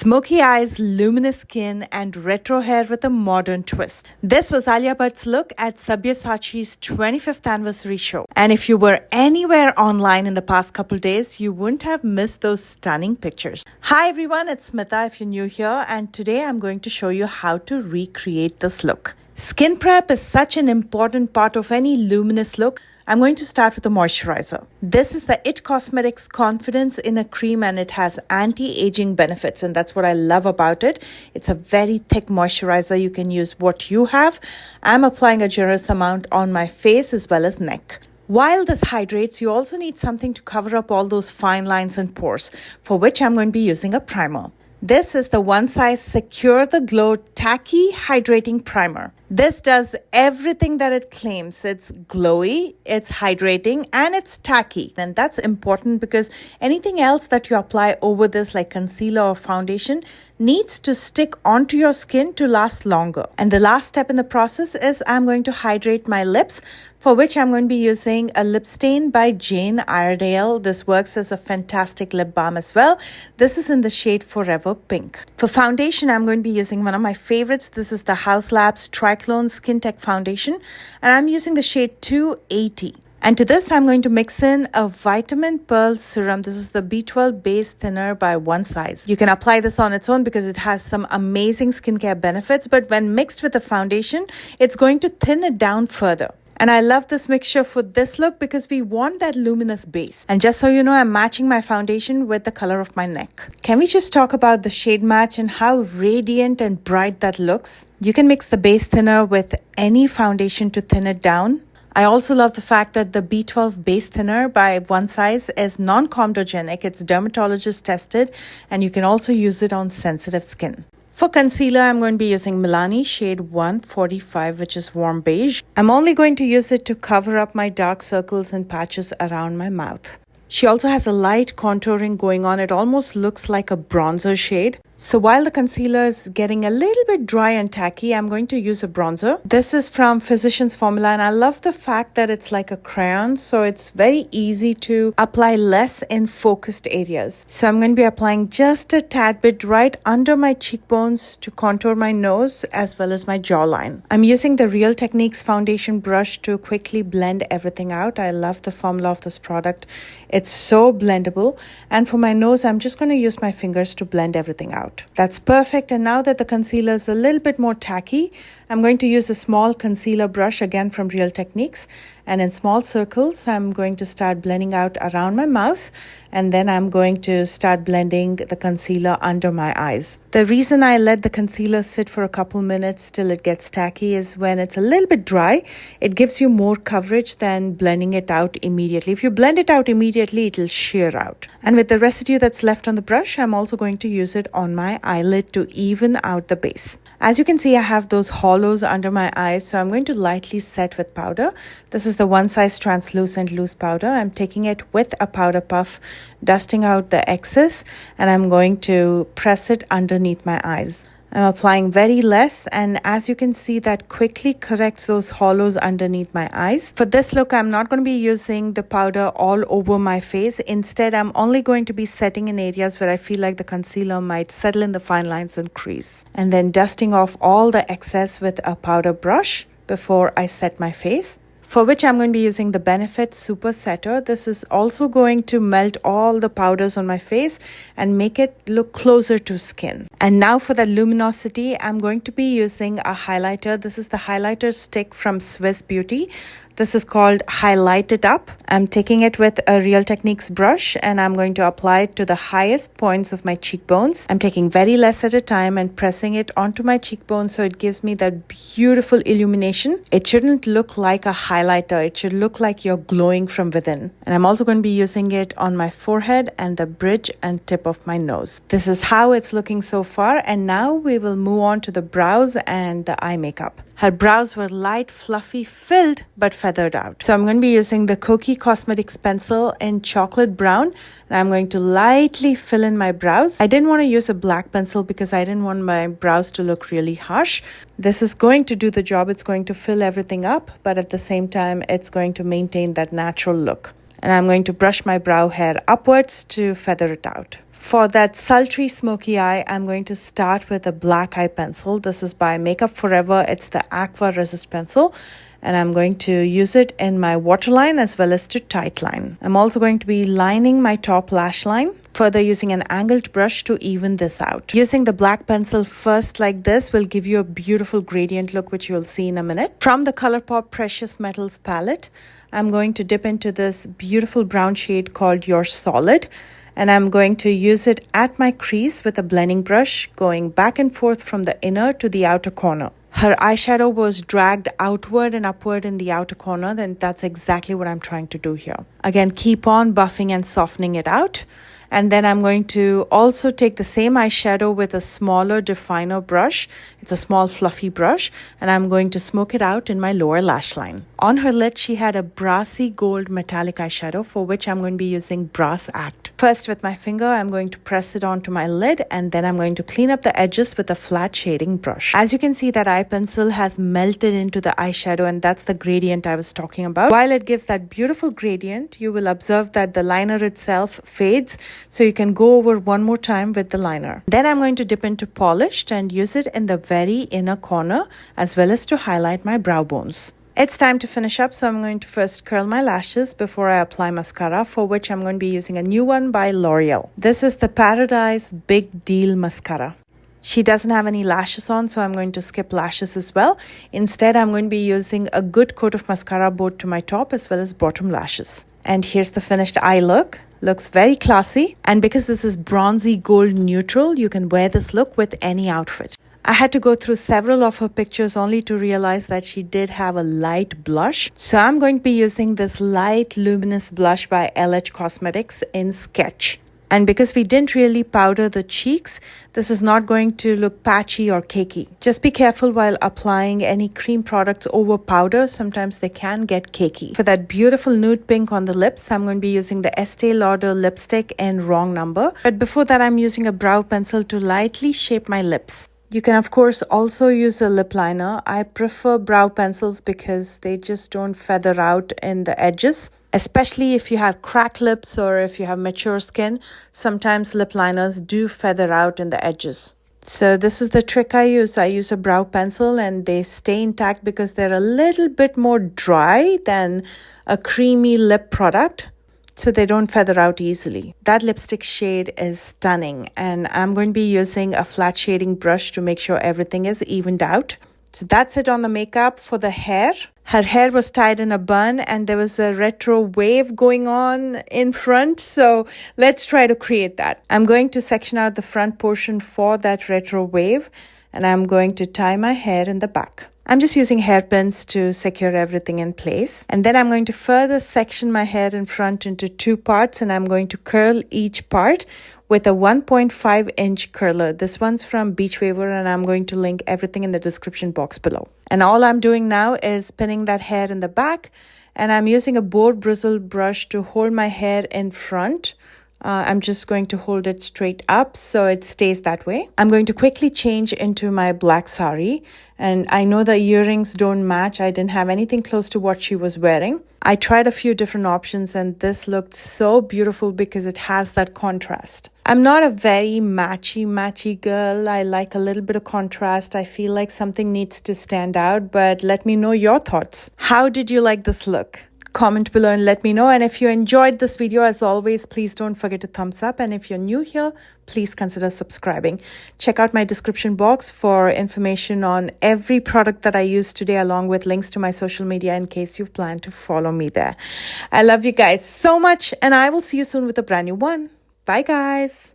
Smoky eyes, luminous skin, and retro hair with a modern twist. This was Alia Bhatt's look at Sabyasachi's 25th anniversary show. And if you were anywhere online in the past couple days, you wouldn't have missed those stunning pictures. Hi everyone, it's Smitha if you're new here, and today I'm going to show you how to recreate this look. Skin prep is such an important part of any luminous look. I'm going to start with the moisturizer. This is the IT Cosmetics Confidence in a Cream, and it has anti-aging benefits, and that's what I love about it. It's a very thick moisturizer. You can use what you have. I'm applying a generous amount on my face as well as neck. While this hydrates, you also need something to cover up all those fine lines and pores, for which I'm going to be using a primer. This is the One Size Secure the Glow Tacky Hydrating Primer. This does everything that it claims. It's glowy, it's hydrating, and it's tacky. And that's important because anything else that you apply over this, like concealer or foundation, needs to stick onto your skin to last longer. And the last step in the process is I'm going to hydrate my lips, for which I'm going to be using a lip stain by Jane Iredale. This works as a fantastic lip balm as well. This is in the shade Forever Pink. For foundation, I'm going to be using one of my favorites. This is the Haus Labs Triclone Skin Tech Foundation, and I'm using the shade 280. And to this, I'm going to mix in a Vitamin Pearl Serum. This is the B12 Base Thinner by One Size. You can apply this on its own because it has some amazing skincare benefits, but when mixed with the foundation, it's going to thin it down further. And I love this mixture for this look because we want that luminous base. And just so you know, I'm matching my foundation with the color of my neck. Can we just talk about the shade match and how radiant and bright that looks? You can mix the base thinner with any foundation to thin it down. I also love the fact that the B12 Base Thinner by One Size is non-comedogenic. It's dermatologist tested, and you can also use it on sensitive skin. For concealer, I'm going to be using Milani shade 145, which is warm beige. I'm only going to use it to cover up my dark circles and patches around my mouth. She also has a light contouring going on. It almost looks like a bronzer shade. So while the concealer is getting a little bit dry and tacky, I'm going to use a bronzer. This is from Physicians Formula, and I love the fact that it's like a crayon, so it's very easy to apply less in focused areas. So I'm going to be applying just a tad bit right under my cheekbones to contour my nose as well as my jawline. I'm using the Real Techniques foundation brush to quickly blend everything out. I love the formula of this product. It's so blendable. And for my nose, I'm just going to use my fingers to blend everything out. That's perfect. And now that the concealer is a little bit more tacky, I'm going to use a small concealer brush again from Real Techniques, and in small circles I'm going to start blending out around my mouth, and then I'm going to start blending the concealer under my eyes. The reason I let the concealer sit for a couple minutes till it gets tacky is when it's a little bit dry, it gives you more coverage than blending it out immediately. If you blend it out immediately, it'll shear out. And with the residue that's left on the brush, I'm also going to use it on my eyelid to even out the base. As you can see, I have those hollows under my eyes, so I'm going to lightly set with powder. This is the One Size Translucent Loose Powder. I'm taking it with a powder puff, dusting out the excess, and I'm going to press it underneath my eyes. I'm applying very less, and as you can see, that quickly corrects those hollows underneath my eyes. For this look, I'm not going to be using the powder all over my face. Instead, I'm only going to be setting in areas where I feel like the concealer might settle in the fine lines and crease. And then dusting off all the excess with a powder brush before I set my face, for which I'm going to be using the Benefit Super Setter. This is also going to melt all the powders on my face and make it look closer to skin. And now for the luminosity, I'm going to be using a highlighter. This is the highlighter stick from Swiss Beauty. This is called Highlight It Up. I'm taking it with a Real Techniques brush, and I'm going to apply it to the highest points of my cheekbones. I'm taking very less at a time and pressing it onto my cheekbones so it gives me that beautiful illumination. It shouldn't look like a highlighter. It should look like you're glowing from within. And I'm also going to be using it on my forehead and the bridge and tip of my nose. This is how it's looking so far, and now we will move on to the brows and the eye makeup. Her brows were light, fluffy, filled, but feathered out. So I'm going to be using the Kokie Cosmetics pencil in chocolate brown, and I'm going to lightly fill in my brows. I didn't want to use a black pencil because I didn't want my brows to look really harsh. This is going to do the job. It's going to fill everything up, but at the same time, it's going to maintain that natural look. And I'm going to brush my brow hair upwards to feather it out. For that sultry smoky eye, I'm going to start with a black eye pencil. This is by Makeup Forever. It's the Aqua Resist pencil. And I'm going to use it in my waterline as well as to tight line. I'm also going to be lining my top lash line, further using an angled brush to even this out. Using the black pencil first like this will give you a beautiful gradient look, which you'll see in a minute. From the ColourPop Precious Metals palette, I'm going to dip into this beautiful brown shade called Your Solid. And I'm going to use it at my crease with a blending brush, going back and forth from the inner to the outer corner. Her eyeshadow was dragged outward and upward in the outer corner, then that's exactly what I'm trying to do here. Again, keep on buffing and softening it out. And then I'm going to also take the same eyeshadow with a smaller definer brush. It's a small fluffy brush, and I'm going to smoke it out in my lower lash line. On her lid, she had a brassy gold metallic eyeshadow, for which I'm going to be using Brass Act. First, with my finger, I'm going to press it onto my lid, and then I'm going to clean up the edges with a flat shading brush. As you can see, that eye pencil has melted into the eyeshadow, and that's the gradient I was talking about. While it gives that beautiful gradient, you will observe that the liner itself fades, so you can go over one more time with the liner. Then I'm going to dip into Polished and use it in the very inner corner as well as to highlight my brow bones. It's time to finish up, so I'm going to first curl my lashes before I apply mascara, for which I'm going to be using a new one by L'Oreal. This is the Paradise Big Deal Mascara. She doesn't have any lashes on, so I'm going to skip lashes as well. Instead, I'm going to be using a good coat of mascara both to my top as well as bottom lashes. And here's the finished eye look. Looks very classy. And because this is bronzy gold neutral, you can wear this look with any outfit. I had to go through several of her pictures only to realize that she did have a light blush. So I'm going to be using this light luminous blush by LH Cosmetics in Sketch. And because we didn't really powder the cheeks, this is not going to look patchy or cakey. Just be careful while applying any cream products over powder. Sometimes they can get cakey. For that beautiful nude pink on the lips, I'm going to be using the Estee Lauder lipstick in Wrong Number. But before that, I'm using a brow pencil to lightly shape my lips. You can, of course, also use a lip liner. I prefer brow pencils because they just don't feather out in the edges. Especially if you have cracked lips or if you have mature skin, sometimes lip liners do feather out in the edges. So this is the trick I use. I use a brow pencil and they stay intact because they're a little bit more dry than a creamy lip product. So they don't feather out easily. That lipstick shade is stunning, and I'm going to be using a flat shading brush to make sure everything is evened out. So that's it on the makeup. For the hair, her hair was tied in a bun and there was a retro wave going on in front. So let's try to create that. I'm going to section out the front portion for that retro wave, and I'm going to tie my hair in the back. I'm just using hairpins to secure everything in place. And then I'm going to further section my hair in front into two parts, and I'm going to curl each part with a 1.5-inch curler. This one's from Beach Waver, and I'm going to link everything in the description box below. And all I'm doing now is pinning that hair in the back, and I'm using a boar bristle brush to hold my hair in front. I'm just going to hold it straight up so it stays that way. I'm going to quickly change into my black sari, and I know the earrings don't match. I didn't have anything close to what she was wearing. I tried a few different options and this looked so beautiful because it has that contrast. I'm not a very matchy girl. I like a little bit of contrast. I feel like something needs to stand out, but let me know your thoughts. How did you like this look? Comment below and let me know. And if you enjoyed this video, as always, please don't forget to thumbs up. And if you're new here, please consider subscribing. Check out my description box for information on every product that I used today, along with links to my social media in case you plan to follow me there. I love you guys so much, and I will see you soon with a brand new one. Bye, guys.